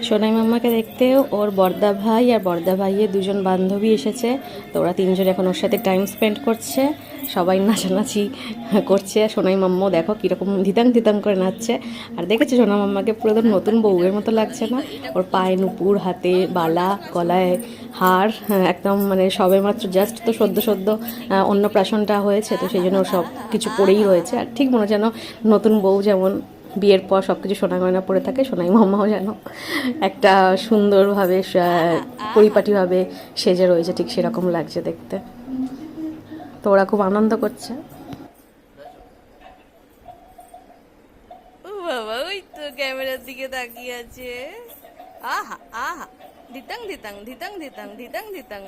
সোনাই মাম্মাকে দেখতে ওর বড়দা ভাই আর বড়দা ভাইয়ের দুজন বান্ধবী এসেছে। তো ওরা তিনজন এখন ওর সাথে টাইম স্পেন্ড করছে, সবাই নাচানাচি করছে। সোনাই মাম্মাও দেখো কীরকম ধিতাং ধিতাং করে নাচছে। আর দেখেছি সোনা মাম্মাকে পুরো একদম নতুন বউয়ের মতো লাগছে না? ওর পায়ে নুপুর, হাতে বালা, গলায় হার, একদম মানে সবে মাত্র জাস্ট তো সদ্য সদ্য অন্নপ্রাশনটা হয়েছে, তো সেই জন্য ও সব কিছু পরেই রয়েছে। আর ঠিক মনে যেন নতুন বউ যেমন বিয়ের পর সব কিছু সোনা গয়না পরে থাকে, সোনাই মাম্মাও যেন একটা সুন্দরভাবে পরিপাটিভাবে সেজে রয়েছে, ঠিক সেরকম লাগছে দেখতে। তো ওরা খুব আনন্দ করছে। ও বাবা, ওই তো ক্যামেরার দিকে তাকিয়ে আছে। আহা আহা, ধিতাং ধিতাং ধিতাং ধিতাং ধিতাং ধিতাং।